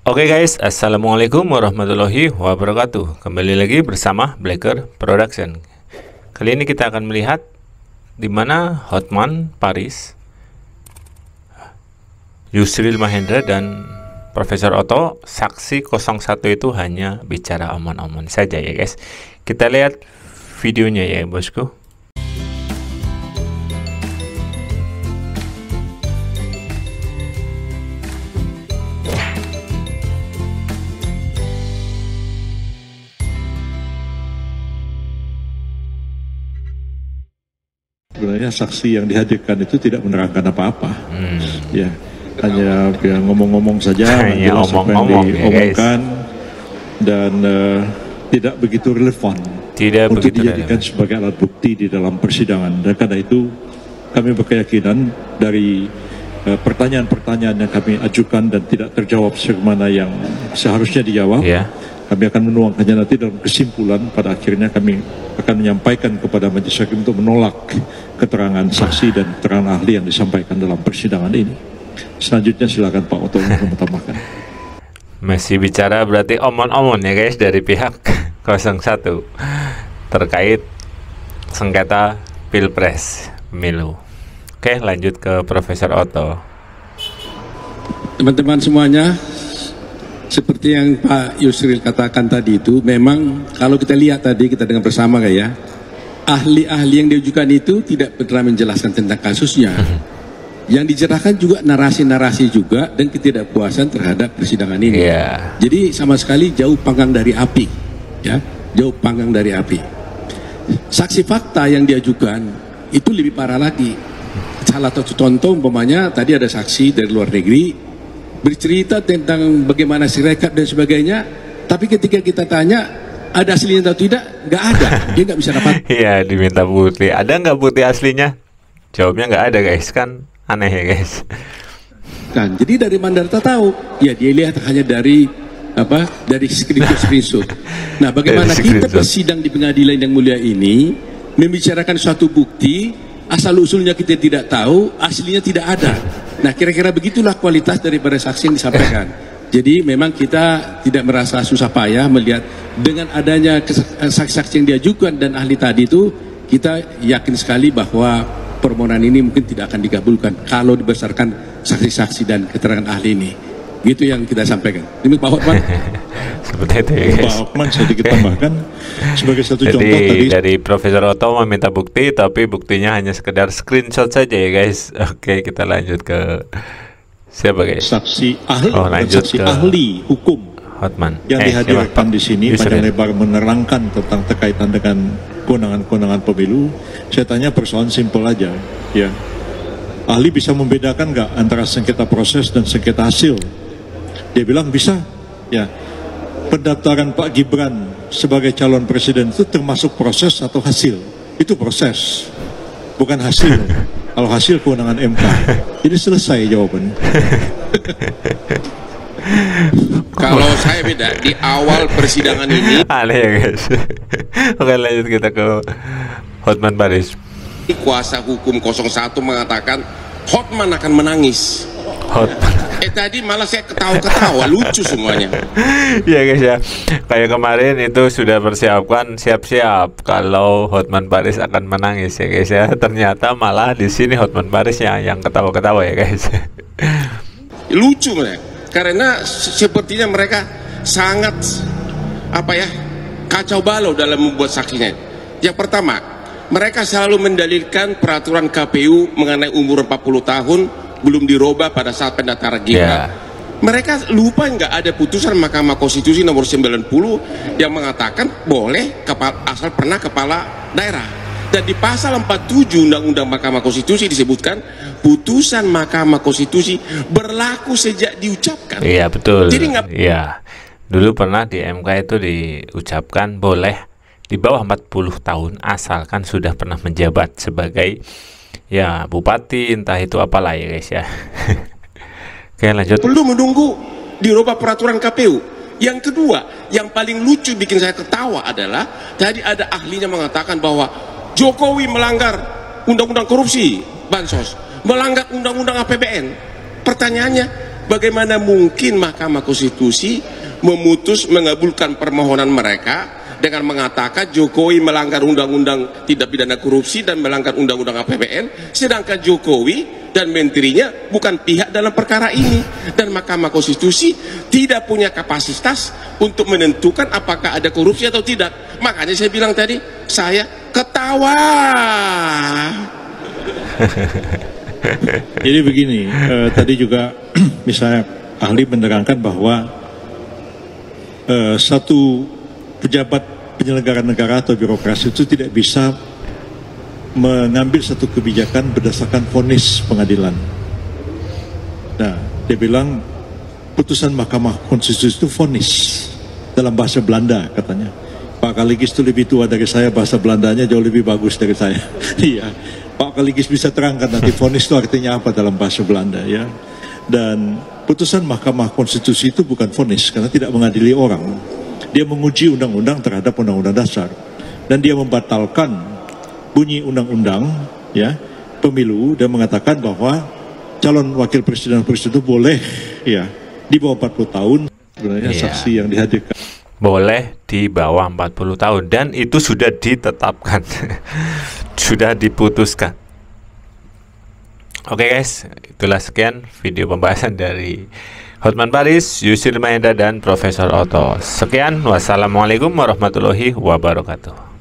Oke guys, Assalamualaikum warahmatullahi wabarakatuh. Kembali lagi bersama Blacker Production. Kali ini kita akan melihat di mana Hotman Paris, Yusril Mahendra dan Profesor Otto saksi 01 itu hanya bicara omong-omong saja ya guys. Kita lihat videonya ya bosku. Sebenarnya saksi yang dihadirkan itu tidak menerangkan apa-apa, ya hanya ngomong-ngomong saja, Hanya jelas apa yang omong-omong ya, diomongkan dan tidak begitu relevan untuk dijadikan sebagai alat bukti di dalam persidangan. Dan karena itu kami berkeyakinan dari pertanyaan-pertanyaan yang kami ajukan dan tidak terjawab sebagaimana yang seharusnya dijawab. Kami akan menuangkannya nanti dalam kesimpulan. Pada akhirnya kami akan menyampaikan kepada majelis hakim untuk menolak keterangan saksi dan keterangan ahli yang disampaikan dalam persidangan ini. Selanjutnya silakan Pak Otto menambahkan. Masih bicara berarti omong-omong ya guys dari pihak 01 terkait sengketa Pilpres Pemilu. Oke, lanjut ke Profesor Otto. Teman-teman semuanya, seperti yang Pak Yusril katakan tadi itu, memang kalau kita lihat tadi, kita dengar bersama kayak ahli-ahli yang diajukan itu tidak pernah menjelaskan tentang kasusnya. Yang dicerahkan juga narasi-narasi juga dan ketidakpuasan terhadap persidangan ini. Jadi sama sekali jauh panggang dari api, ya, jauh panggang dari api. Saksi fakta yang diajukan itu lebih parah lagi. Salah satu contoh umpamanya tadi ada saksi dari luar negeri bercerita tentang bagaimana sirekap dan sebagainya, tapi ketika kita tanya ada aslinya atau tidak, nggak ada, dia nggak bisa dapat. Iya, diminta bukti, ada nggak bukti aslinya? Jawabnya nggak ada guys, kan aneh ya guys. Kan, jadi dari mana kita tahu? Ya dia lihat hanya dari apa? Dari screenshot. Nah, bagaimana kita bersidang di pengadilan yang mulia ini membicarakan suatu bukti asal usulnya kita tidak tahu, aslinya tidak ada. Nah, kira-kira begitulah kualitas daripada saksi yang disampaikan. Jadi memang kita tidak merasa susah payah melihat dengan adanya saksi-saksi yang diajukan dan ahli tadi itu, kita yakin sekali bahwa permohonan ini mungkin tidak akan dikabulkan kalau berdasarkan saksi-saksi dan keterangan ahli ini. Gitu yang kita sampaikan. Ini Pak Hotman. Seperti itu ya guys. Pak Hotman sedikit tambahkan sebagai satu contoh tadi. Dari Profesor Otto meminta bukti, tapi buktinya hanya sekedar screenshot saja ya guys. Oke, kita lanjut ke siapa guys? Saksi ahli, lanjut saksi ke ahli hukum Hotman yang dihadirkan di sini panjang lebar menerangkan tentang terkaitan dengan kewenangan-kewenangan pemilu. Saya tanya persoalan simpel aja, ya. Ahli bisa membedakan nggak antara sengketa proses dan sengketa hasil? Dia bilang bisa, ya. Pendaftaran Pak Gibran sebagai calon presiden itu termasuk proses atau hasil? Itu proses, bukan hasil. Kalau hasil kewenangan MK. Jadi selesai jawabannya. Kalau saya beda, di awal persidangan ini aneh ya guys. Oke, lanjut kita ke Hotman Paris. Kuasa hukum 01 mengatakan Hotman akan menangis. Tadi malah saya ketawa-ketawa, lucu semuanya. Ya guys ya, kayak kemarin itu sudah persiapkan siap-siap kalau Hotman Paris akan menangis ya guys ya. Ternyata malah di sini Hotman Paris yang ketawa-ketawa ya guys. Lucu mereka, karena sepertinya mereka sangat kacau balau dalam membuat saksinya. Yang pertama, mereka selalu mendalilkan peraturan KPU mengenai umur 40 tahun belum dirubah pada saat pendaftaran Gibran. Mereka lupa nggak ada putusan Mahkamah Konstitusi nomor 90 yang mengatakan boleh asal pernah kepala daerah. Dan di pasal 47 Undang-Undang Mahkamah Konstitusi disebutkan putusan Mahkamah Konstitusi berlaku sejak diucapkan. Iya betul. Jadi iya. Dulu pernah di MK itu diucapkan boleh di bawah 40 tahun asalkan sudah pernah menjabat sebagai ya bupati entah itu apalah ya guys ya. Oke, lanjut. Perlu menunggu dirubah peraturan KPU. Yang kedua, yang paling lucu bikin saya ketawa adalah tadi ada ahlinya mengatakan bahwa Jokowi melanggar undang-undang korupsi bansos, melanggar undang-undang APBN. Pertanyaannya, bagaimana mungkin Mahkamah Konstitusi mengabulkan permohonan mereka dengan mengatakan Jokowi melanggar undang-undang tidak pidana korupsi dan melanggar undang-undang APBN, sedangkan Jokowi dan menterinya bukan pihak dalam perkara ini, dan Mahkamah Konstitusi tidak punya kapasitas untuk menentukan apakah ada korupsi atau tidak. Makanya saya bilang tadi, saya ketawa. Jadi begini, tadi juga misalnya ahli menerangkan bahwa satu pejabat penyelenggara negara atau birokrasi itu tidak bisa mengambil satu kebijakan berdasarkan vonis pengadilan. Nah, dia bilang putusan Mahkamah Konstitusi itu vonis dalam bahasa Belanda katanya. Pak Kaligis itu lebih tua dari saya, bahasa Belandanya jauh lebih bagus dari saya. Iya, Pak Kaligis bisa terangkan nanti vonis itu artinya apa dalam bahasa Belanda ya. Dan putusan Mahkamah Konstitusi itu bukan vonis karena tidak mengadili orang. Dia menguji undang-undang terhadap undang-undang dasar, dan dia membatalkan bunyi undang-undang ya pemilu dan mengatakan bahwa calon wakil presiden itu boleh ya di bawah 40 tahun. Sebenarnya saksi yang dihadirkan boleh di bawah 40 tahun, dan itu sudah ditetapkan. Sudah diputuskan. Oke guys, itulah sekian video pembahasan dari Hotman Paris, Yusril Mahendra, dan Profesor Otto. Sekian, wassalamualaikum warahmatullahi wabarakatuh.